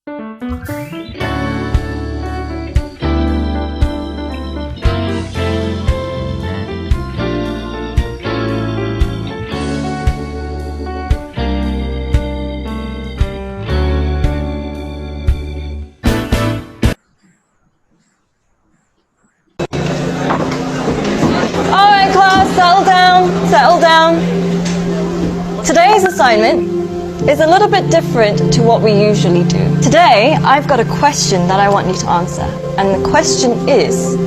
Settle down. Today's assignment is a little bit different to what we usually do. Today, I've got a question that I want you to answer. And the question is,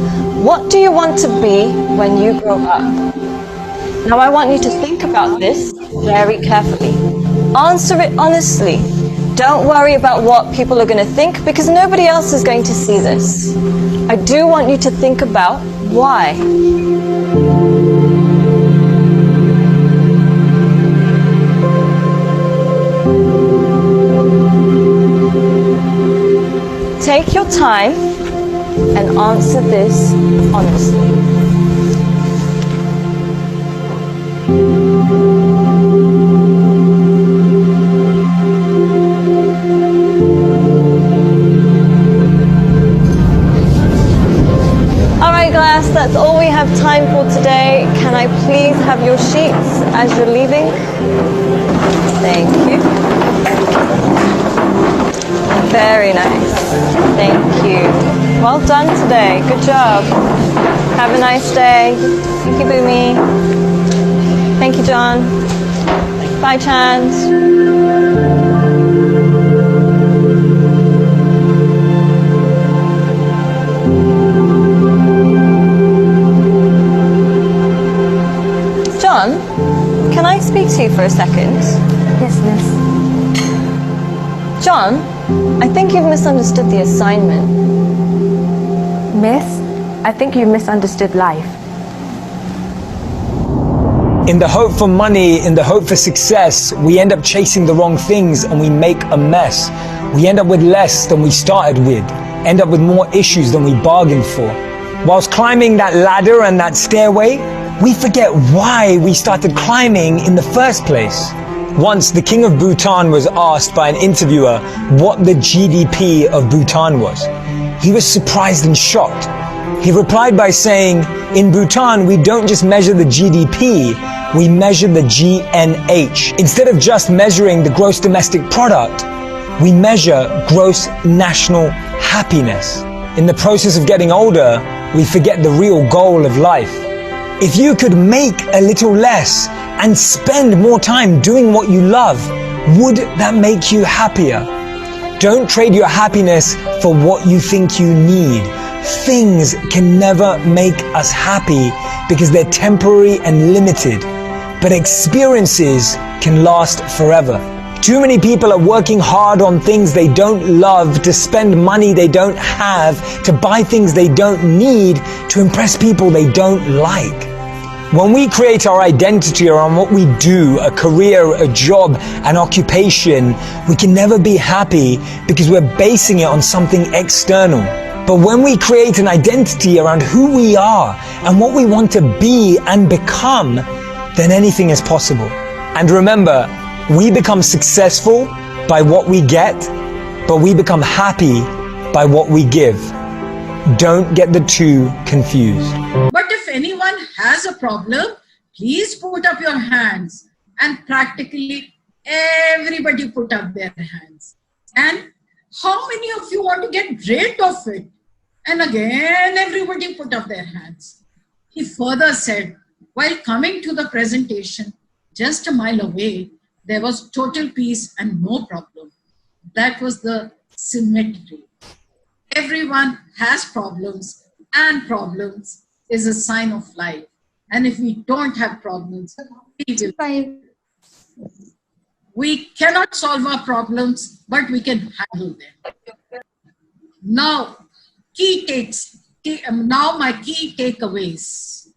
what do you want to be when you grow up? Now, I want you to think about this very carefully. Answer it honestly. Don't worry about what people are going to think, because nobody else is going to see this. I do want you to think about why. Take your time and answer this honestly. Alright class, that's all we have time for today. Can I please have your sheets as you're leaving? Thank you. Very nice. Thank you. Well done today. Good job. Have a nice day. Thank you, Boomy. Thank you, John. Bye, Chance. John, can I speak to you for a second? Yes, miss. John, I think you've misunderstood the assignment. Miss, I think you misunderstood life. In the hope for money, in the hope for success, we end up chasing the wrong things and we make a mess. We end up with less than we started with, end up with more issues than we bargained for. Whilst climbing that ladder and that stairway, we forget why we started climbing in the first place. Once, the king of Bhutan was asked by an interviewer what the GDP of Bhutan was. He was surprised and shocked. He replied by saying, in Bhutan, we don't just measure the GDP, we measure the GNH. Instead of just measuring the gross domestic product, we measure gross national happiness. In the process of getting older, we forget the real goal of life. If you could make a little less and spend more time doing what you love, would that make you happier? Don't trade your happiness for what you think you need. Things can never make us happy because they're temporary and limited, but experiences can last forever. Too many people are working hard on things they don't love, to spend money they don't have, to buy things they don't need, to impress people they don't like. When we create our identity around what we do, a career, a job, an occupation, we can never be happy because we're basing it on something external. But when we create an identity around who we are and what we want to be and become, then anything is possible. And remember, we become successful by what we get, but we become happy by what we give. Don't get the two confused. But if anyone has a problem, please put up your hands. And practically everybody put up their hands. And how many of you want to get rid of it? And again, everybody put up their hands. He further said, while coming to the presentation, just a mile away, there was total peace and no problem. That was the symmetry. Everyone has problems, and problems is a sign of life. And if we don't have problems, we cannot solve our problems, but we can handle them. Now, my key takeaways.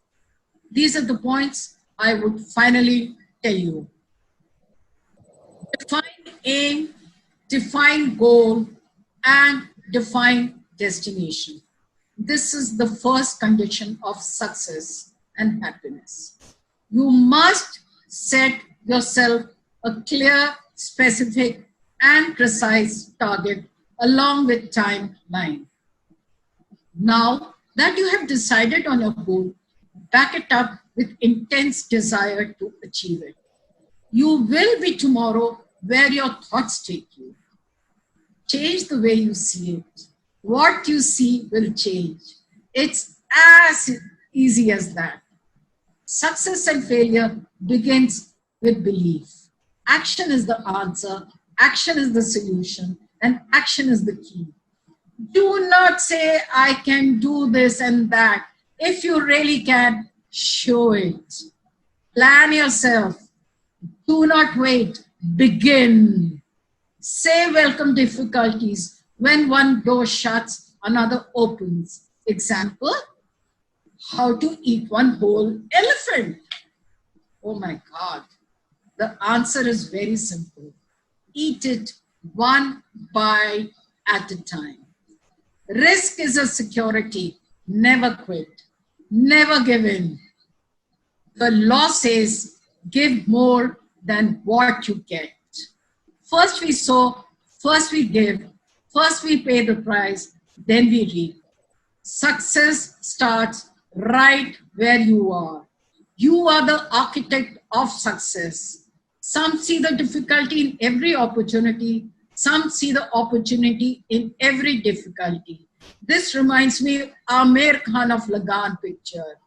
These are the points I would finally tell you. Define aim, define goal, and define destination. This is the first condition of success and happiness. You must set yourself a clear, specific, and precise target along with timeline. Now that you have decided on your goal, back it up with intense desire to achieve it. You will be tomorrow where your thoughts take you. Change the way you see it. What you see will change. It's as easy as that. Success and failure begins with belief. Action is the answer, action is the solution, and action is the key. Do not say, I can do this and that. If you really can, show it. Plan yourself. Do not wait. Begin. Say welcome difficulties. When one door shuts, another opens. Example, how to eat one whole elephant. Oh my God. The answer is very simple. Eat it one bite at a time. Risk is a security. Never quit. Never give in. The law says, give more than what you get. First we sow, first we give, first we pay the price, then we reap. Success starts right where you are. You are the architect of success. Some see the difficulty in every opportunity. Some see the opportunity in every difficulty. This reminds me of Amir Khan of Lagan picture.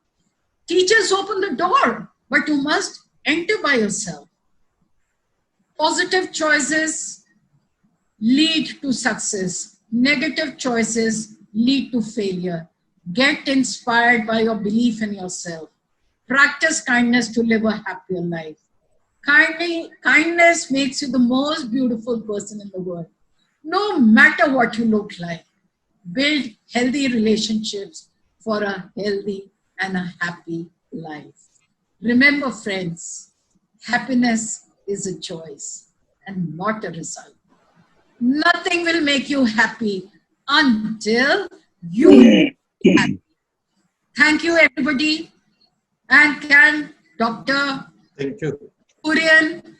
Teachers open the door, but you must enter by yourself. Positive choices lead to success. Negative choices lead to failure. Get inspired by your belief in yourself. Practice kindness to live a happier life. Kindness makes you the most beautiful person in the world, no matter what you look like. Build healthy relationships for a healthy and a happy life. Remember, friends, happiness is a choice and not a result. Nothing will make you happy until you are happy. Thank you, everybody. And can Dr. Thank you. Kurian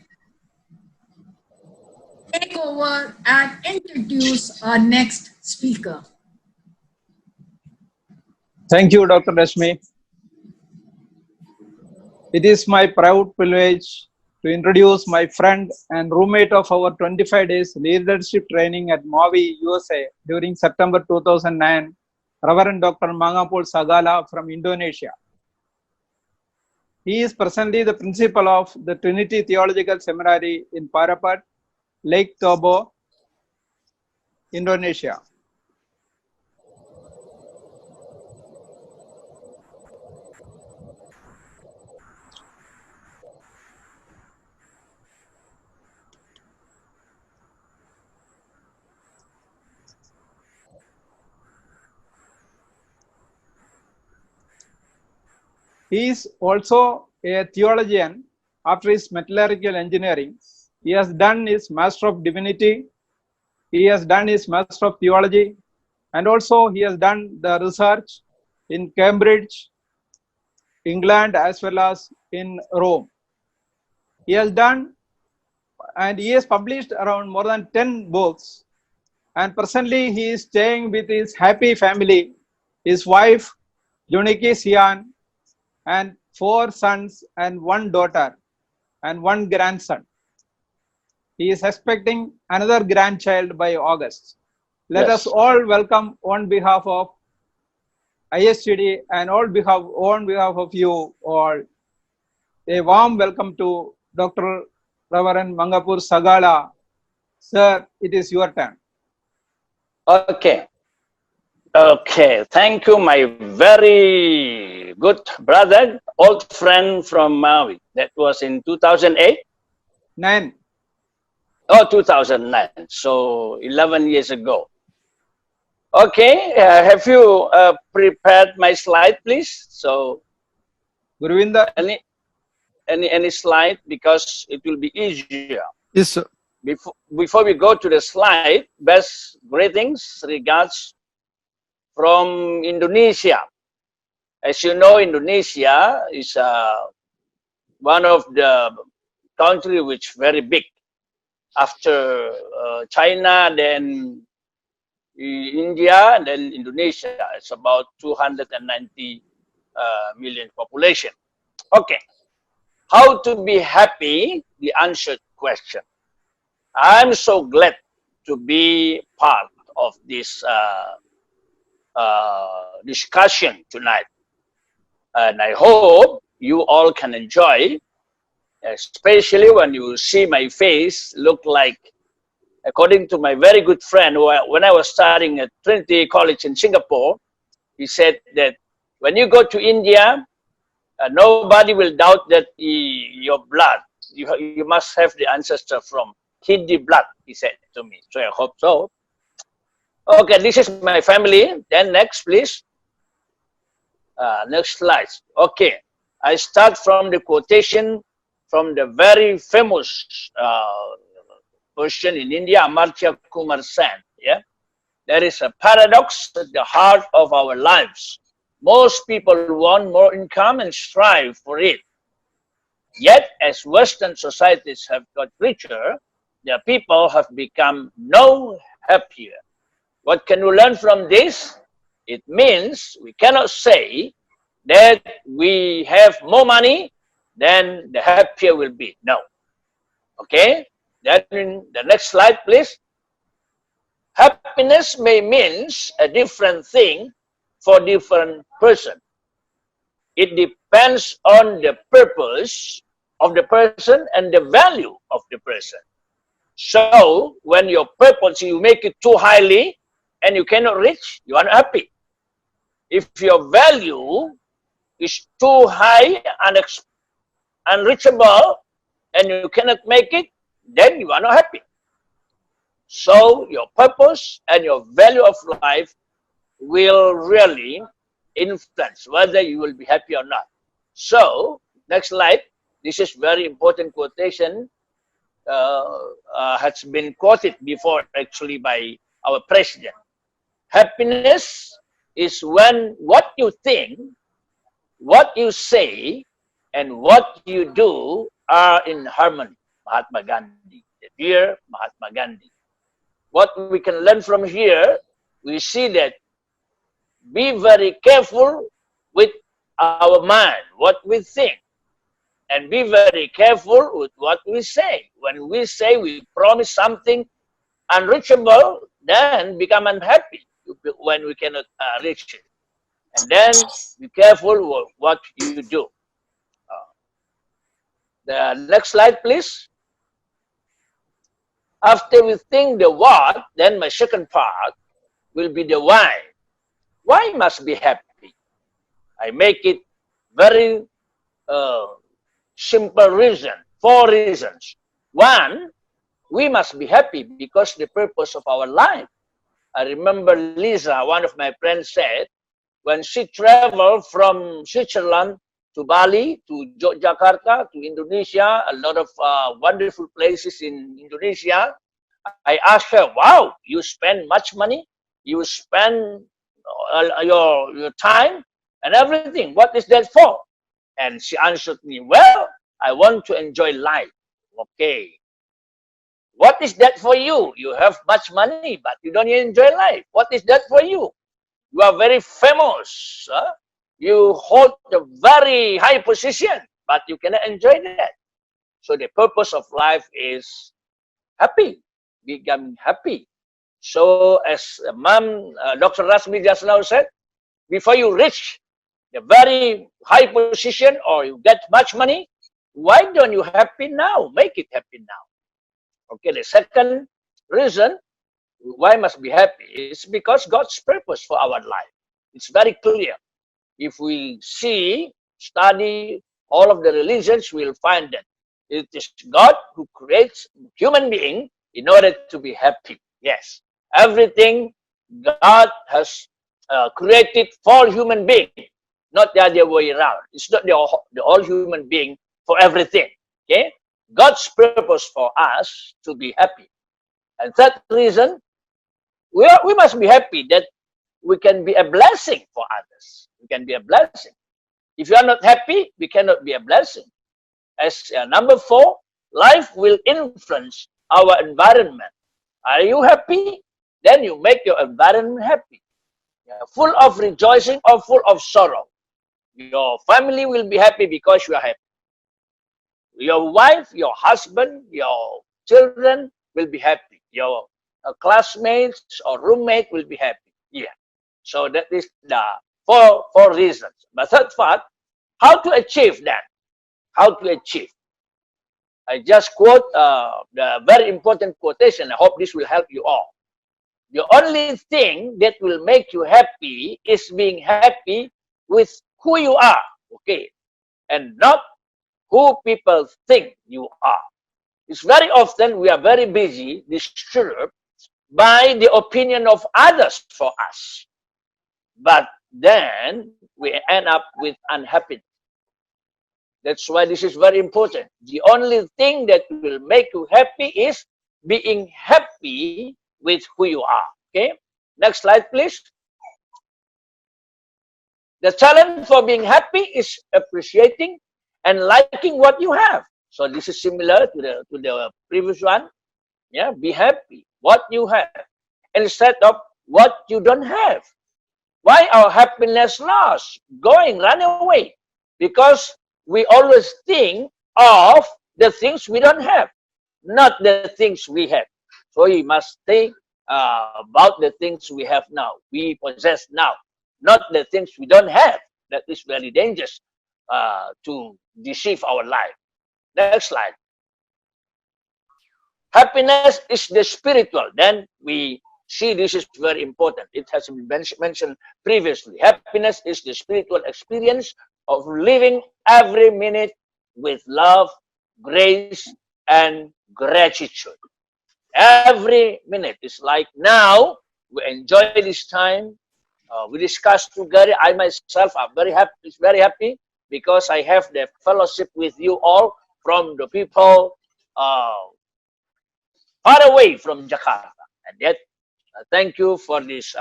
take over and introduce our next speaker? Thank you, Dr. Rashmi. It is my proud privilege to introduce my friend and roommate of our 25 days leadership training at Maui, USA during September 2009, Reverend Dr. Mangapul Sagala from Indonesia. He is presently the principal of the Trinity Theological Seminary in Parapat, Lake Tobo, Indonesia. He is also a theologian after his metallurgical engineering. He has done his Master of Divinity, he has done his Master of Theology, and also he has done the research in Cambridge, England, as well as in Rome. He has done and he has published around more than 10 books, and presently he is staying with his happy family, his wife, Juniki Sian, and 4 sons and 1 daughter and 1 grandson. He is expecting another grandchild by August. Let us all welcome on behalf of ISTD and on behalf of you all, a warm welcome to Dr. Reverend Mangapul Sagala. Sir, it is your turn. Okay. Okay, thank you, my very good brother, old friend from Maui. That was in 2008? 9. Oh, 2009. So 11 years ago. Okay, have you prepared my slide, please? So, Guruvinda. Any slide, because it will be easier. Yes, sir. Before we go to the slide, best greetings, regards from Indonesia. As you know, Indonesia is one of the country which very big. After China, then India, and then Indonesia. It's about 290 million population. Okay, how to be happy? The answered question. I'm so glad to be part of this discussion tonight, and I hope you all can enjoy, especially when you see my face look like, according to my very good friend, when I was studying at Trinity College in Singapore, he said that when you go to India, nobody will doubt that your blood, you must have the ancestor from Hindi blood, he said to me. So I hope so. Okay, this is my family. Then next, please. Next slide. Okay, I start from the quotation from the very famous person in India, Amartya Kumar Sen. Yeah, there is a paradox at the heart of our lives. Most people want more income and strive for it. Yet, as Western societies have got richer, their people have become no happier. What can we learn from this? It means we cannot say that we have more money, then the happier will be. No. Okay? Then in the next slide, please. Happiness may mean a different thing for different person. It depends on the purpose of the person and the value of the person. So when your purpose, you make it too highly and you cannot reach, you are unhappy. If your value is too high and unreachable and you cannot make it, then you are not happy. So your purpose and your value of life will really influence whether you will be happy or not. So next slide. This is very important quotation. Has been quoted before actually by our president. Happiness is when what you think, what you say, and what you do are in harmony. Mahatma Gandhi, the dear Mahatma Gandhi. What we can learn from here, we see that be very careful with our mind, what we think, and be very careful with what we say. When we say we promise something unreachable, then become unhappy when we cannot reach it. And then be careful with what you do. The next slide, please. After we think the what, then my second part will be the why. Why must be happy? I make it very simple reason, 4 reasons. One, we must be happy because the purpose of our life. I remember Lisa, one of my friends, said when she traveled from Switzerland to Bali, to Jakarta, to Indonesia, a lot of wonderful places in Indonesia, I asked her, wow, you spend much money? You spend your time and everything. What is that for? And she answered me, well, I want to enjoy life. Okay. What is that for you? You have much money, but you don't enjoy life. What is that for you? You are very famous. Huh? You hold a very high position, but you cannot enjoy that. So the purpose of life is happy, becoming happy. So as Mom, Dr. Rashmi just now said, before you reach the very high position or you get much money, why don't you happy now? Make it happy now. Okay, the second reason why must be happy is because God's purpose for our life. It's very clear. If we study all of the religions, we'll find that it is God who creates human being in order to be happy. Yes, everything God has created for human being, not the other way around. It's not the all human being for everything. Okay, God's purpose for us to be happy. And third reason, we must be happy that we can be a blessing for others. We can be a blessing. If you are not happy, we cannot be a blessing. As number 4, life will influence our environment. Are you happy? then you make your environment happy. Full of rejoicing or full of sorrow. Your family will be happy because you are happy. Your wife, your husband, your children will be happy. Your classmates or roommate will be happy. Yeah. So that is the four reasons. But third part, how to achieve that? How to achieve? I just quote the very important quotation. I hope this will help you all. The only thing that will make you happy is being happy with who you are, okay, and not who people think you are. It's very often we are very busy, disturbed by the opinion of others for us. But then we end up with unhappiness. That's why this is very important. The only thing that will make you happy is being happy with who you are. Okay? Next slide, please. The challenge for being happy is appreciating and liking what you have. So this is similar to the previous one. Yeah, be happy what you have instead of what you don't have. Why our happiness lost? Run away. Because we always think of the things we don't have, not the things we have. So we must think about the things we have now, we possess now, not the things we don't have. That is very dangerous to deceive our life. Next slide. Happiness is the spiritual. Then we see this is very important. It has been mentioned previously. Happiness is the spiritual experience of living every minute with love, grace, and gratitude. Every minute is like now. We enjoy this time. We discuss together. I myself am very happy because I have the fellowship with you all from the people far away from Jakarta. And yet, thank you for this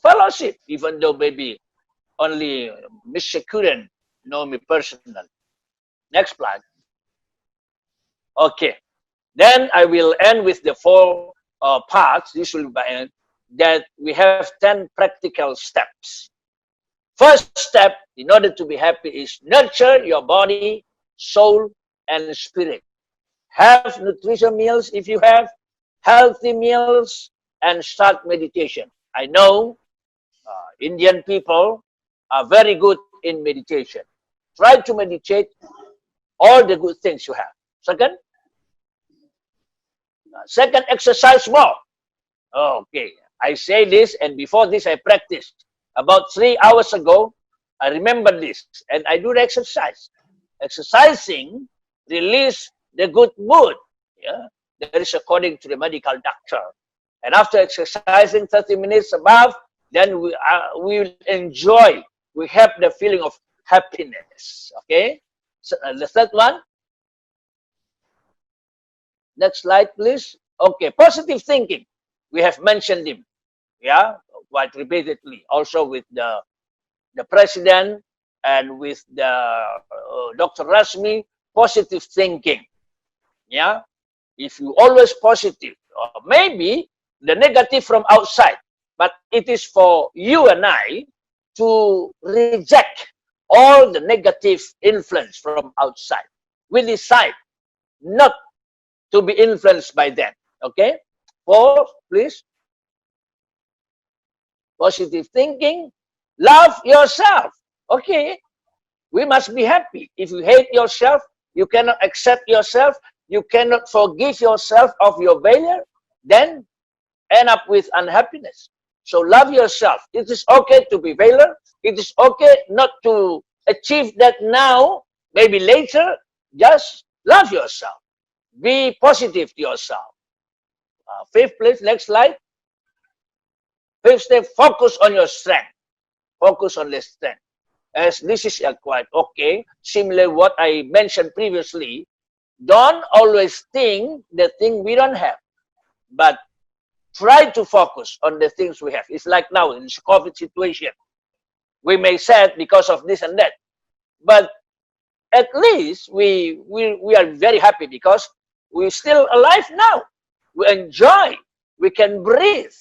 fellowship, even though maybe only Mr. Kuren know me personally. Next slide. Okay. Then I will end with the four parts. This will be end. That we have 10 practical steps. First step in order to be happy is nurture your body, soul, and spirit. Have nutritious meals if you have, healthy meals, and start meditation. I know Indian people are very good in meditation. Try to meditate all the good things you have. Second, exercise more. Okay, I say this, and before this I practiced. About 3 hours ago, I remember this, and I do the exercise. Exercising release the good mood. Yeah, that is according to the medical doctor. And after exercising 30 minutes above, then we will enjoy. We have the feeling of happiness. Okay, so, the third one. Next slide, please. Okay, positive thinking. We have mentioned him, yeah, quite repeatedly. Also with the president and with the Dr. Rashmi, positive thinking. Yeah, if you always positive, maybe the negative from outside, but it is for you and I to reject all the negative influence from outside. We decide not to be influenced by them. Okay? 4, please. Positive thinking. Love yourself. Okay? We must be happy. If you hate yourself, you cannot accept yourself, you cannot forgive yourself of your failure, then end up with unhappiness. So love yourself. It is okay to be failure. It is okay not to achieve that now, maybe later. Just love yourself. Be positive to yourself. 5th, please. Next slide. 5th step, focus on your strength. Focus on the strength. As this is quite okay, similar what I mentioned previously. Don't always think the thing we don't have, but try to focus on the things we have. It's like now in this COVID situation. We may sad because of this and that, but at least we are very happy because we're still alive now. We enjoy we can breathe,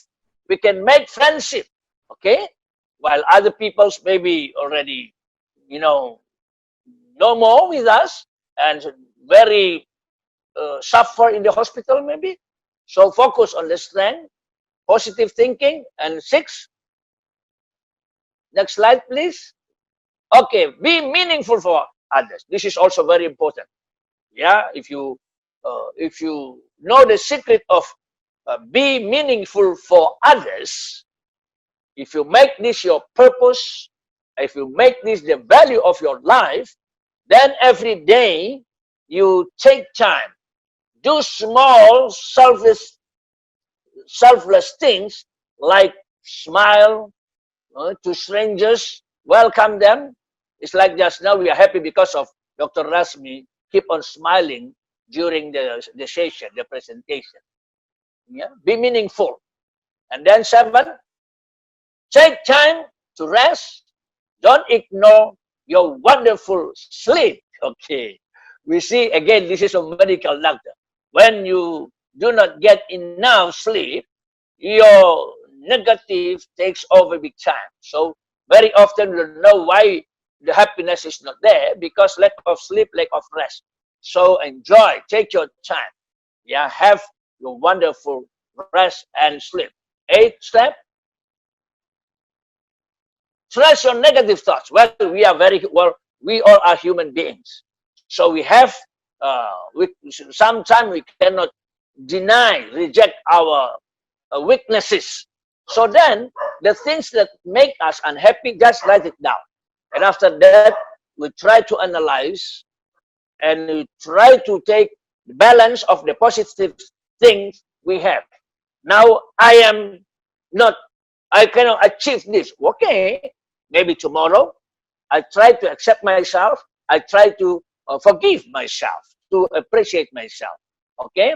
we can make friendship, okay? While other people's maybe already, no more with us and very suffer in the hospital maybe. So focus on the strength, positive thinking. And 6, next slide please. Okay, be meaningful for others. This is also very important. Yeah, if you know the secret of be meaningful for others, if you make this your purpose, if you make this the value of your life, then every day you take time, do small selfless things like smile to strangers, welcome them. It's like just now we are happy because of Dr. Rashmi keep on smiling during the session, the presentation. Yeah, be meaningful. And then 7, take time to rest. Don't ignore your wonderful sleep. Okay. We see again, this is a medical doctor. When you do not get enough sleep, your negative takes over big time. So very often we don't know why the happiness is not there, because lack of sleep, lack of rest. So enjoy, take your time. Yeah, have your wonderful rest and sleep. 8th step, trash your negative thoughts. Well, we all are human beings. So we have, sometimes we cannot deny, reject our weaknesses. So then, the things that make us unhappy, just write it down. And after that, we try to analyze and we try to take the balance of the positive things we have. Now, I cannot achieve this. Okay, maybe tomorrow, I try to accept myself. I try to forgive myself, to appreciate myself. Okay?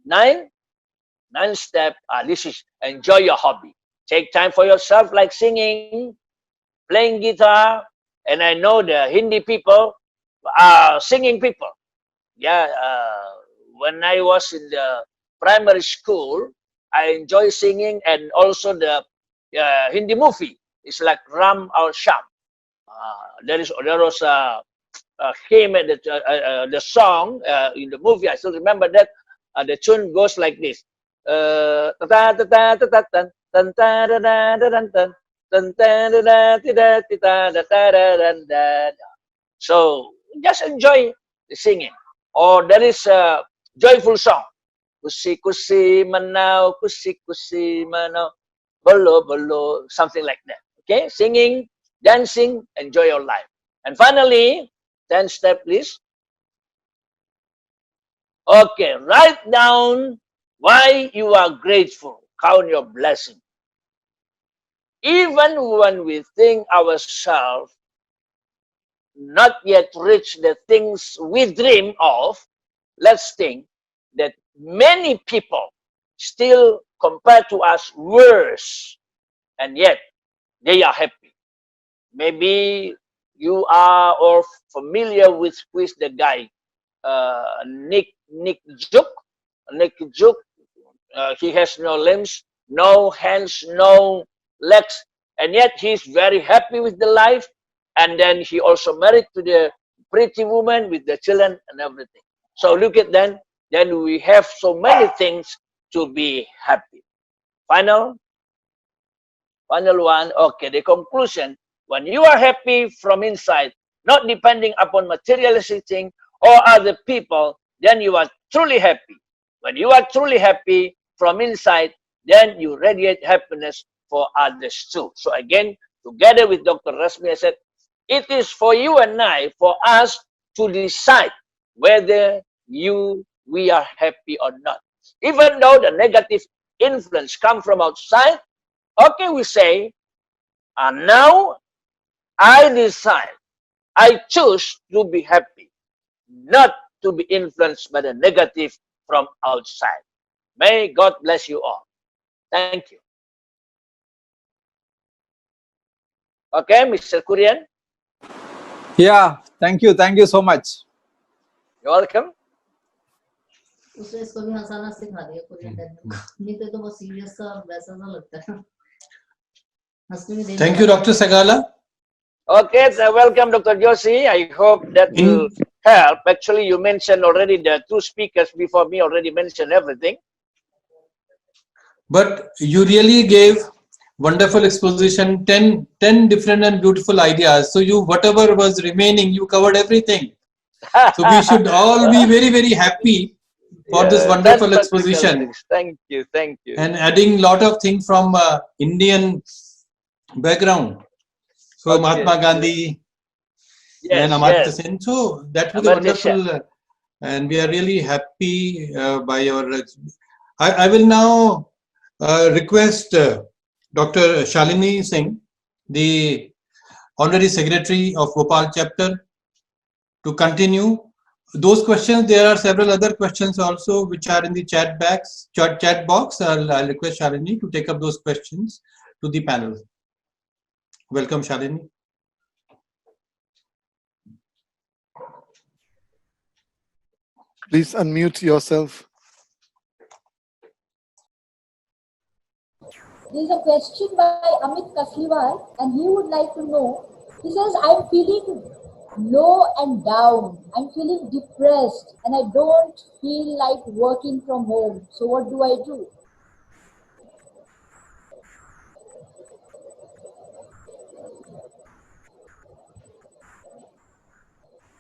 9 step, this is enjoy your hobby. Take time for yourself, like singing, playing guitar. And I know the Hindi people are singing people. Yeah, when I was in the primary school, I enjoy singing, and also the Hindi movie. It's like Ram or Sham. There was a hymn, the song in the movie. I still remember that. The tune goes like this. So just enjoy the singing. Or there is a joyful song. Kusi kusi manau, bolo bolo, something like that. Okay, singing, dancing, enjoy your life. And finally, 10th step, please. Okay, write down why you are grateful. Count your blessing. Even when we think ourselves not yet reach the things we dream of, let's think that many people still compare to us worse, and yet they are happy. Maybe you are all familiar with who is the guy, Nick Juk. Nick Juk. He has no limbs, no hands, no legs, and yet he's very happy with the life. And then he also married to the pretty woman with the children and everything. So look at then we have so many things to be happy. Final one. Okay, the conclusion. When you are happy from inside, not depending upon materialistic things or other people, then you are truly happy. When you are truly happy from inside, then you radiate happiness for others too. So again, together with Dr. Rashmi, I said, it is for you and I, for us to decide whether we are happy or not. Even though the negative influence comes from outside, okay, we say, and now I decide, I choose to be happy, not to be influenced by the negative from outside. May God bless you all. Thank you. Okay, Mr. Kurian. Yeah, thank you so much. You're welcome. उसने इसको भी हंसाना सिखा दिया पूरे दिन को, नहीं तो बहुत सीरियस सा वैसा सा लगता है। हंसने में देर Thank you, Dr. Sagala. Okay, so welcome, Dr. Joshi. I hope that will help. Actually, you mentioned already the two speakers before me already mentioned everything. But you really gave wonderful exposition, 10 different and beautiful ideas. So you, whatever was remaining, you covered everything. So we should all be very, very happy for this wonderful exposition. Thank you, thank you. And adding lot of things from Indian background. So Okay. Mahatma Gandhi and Amartya Sen. So that was wonderful. And we are really happy by your... I will now request Dr. Shalini Singh, the Honorary Secretary of Bhopal Chapter, to continue. Those questions, there are several other questions also which are in the chat box. I'll request Shalini to take up those questions to the panel. Welcome, Shalini. Please unmute yourself. There is a question by Amit Kasliwal, and he would like to know. He says, I'm feeling low and down. I'm feeling depressed, and I don't feel like working from home. So what do I do?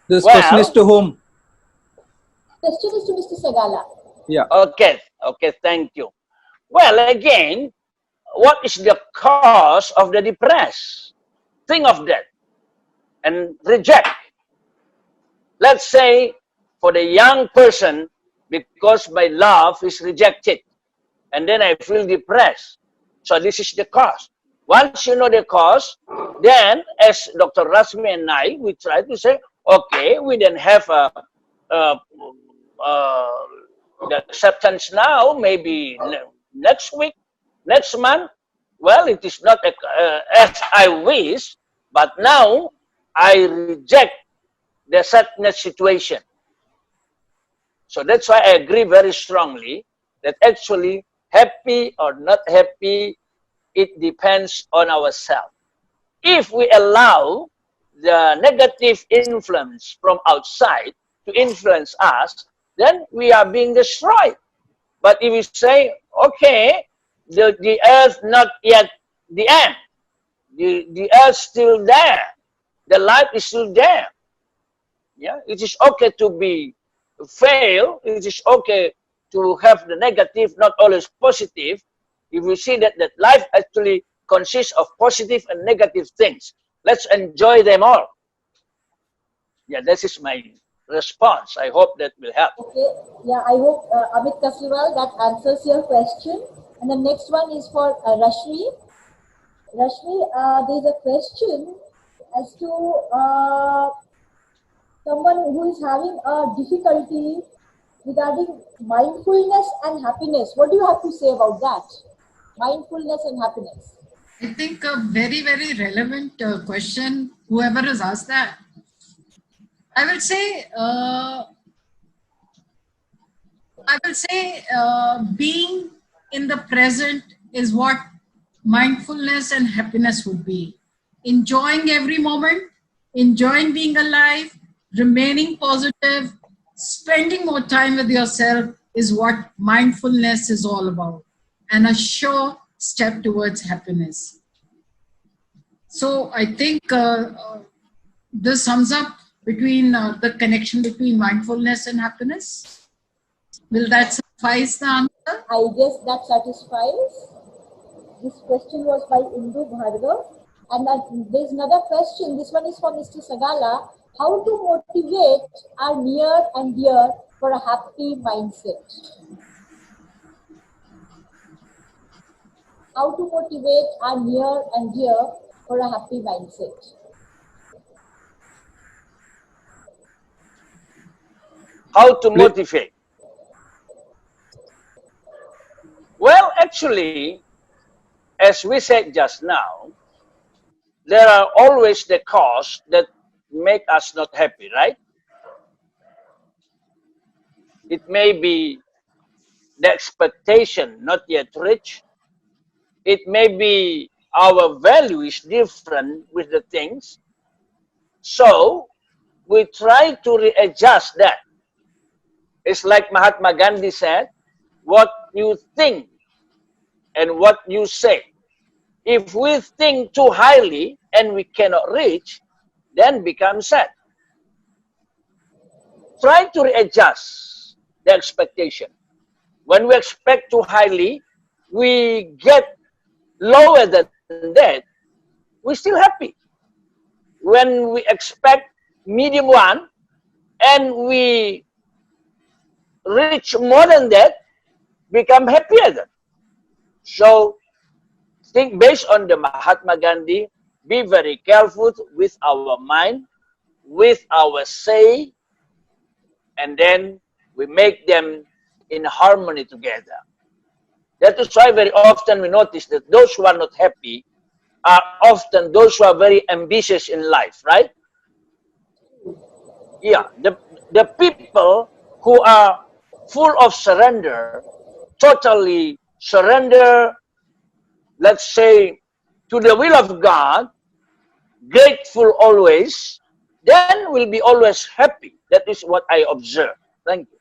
This question is to whom? Question is to Mr. Sagala. Yeah. Okay, okay, thank you. Well, again, what is the cause of the depressed? Think of that and reject. Let's say for the young person, because my love is rejected, and then I feel depressed. So this is the cause. Once you know the cause, then as Dr. Rashmi and I, we try to say, okay, we then have the acceptance now, maybe next week, next month. Well, it is not as I wish, but now I reject the sadness situation. So that's why I agree very strongly that actually happy or not happy, it depends on ourselves. If we allow the negative influence from outside to influence us, then we are being destroyed. But if we say, okay, the earth not yet the end, the earth still there, the life is still there. Yeah, it is okay to be fail. It is okay to have the negative, not always positive. If we see that life actually consists of positive and negative things, let's enjoy them all. Yeah, this is my response. I hope that will help. Okay, yeah, I hope Amit Kasliwal, that answers your question. And the next one is for Rashmi. Rashmi, there's a question as to someone who is having a difficulty regarding mindfulness and happiness. What do you have to say about that? Mindfulness and happiness. I think a very, very relevant question, whoever has asked that. I will say being in the present is what mindfulness and happiness would be. Enjoying every moment, enjoying being alive, remaining positive, spending more time with yourself is what mindfulness is all about, and a sure step towards happiness. So I think this sums up between the connection between mindfulness and happiness. Will that suffice the answer? I guess that satisfies. This question was by Indu Bhargav. And there's another question. This one is for Mr. Sagala. How to motivate our near and dear for a happy mindset? How to motivate our near and dear for a happy mindset? How to motivate? Well, actually, as we said just now, there are always the cause that make us not happy, right? It may be the expectation not yet reached. It may be our value is different with the things. So we try to readjust that. It's like Mahatma Gandhi said, what you think and what you say. If we think too highly and we cannot reach, then become sad. Try to readjust the expectation. When we expect too highly, we get lower than that, we're still happy. When we expect medium one and we reach more than that, become happier then. So think based on the Mahatma Gandhi, be very careful with our mind, with our say, and then we make them in harmony together. That is why very often we notice that those who are not happy are often those who are very ambitious in life, right? Yeah, the people who are full of surrender, totally surrender, let's say, to the will of God, grateful always, then will be always happy. That is what I observe. Thank you.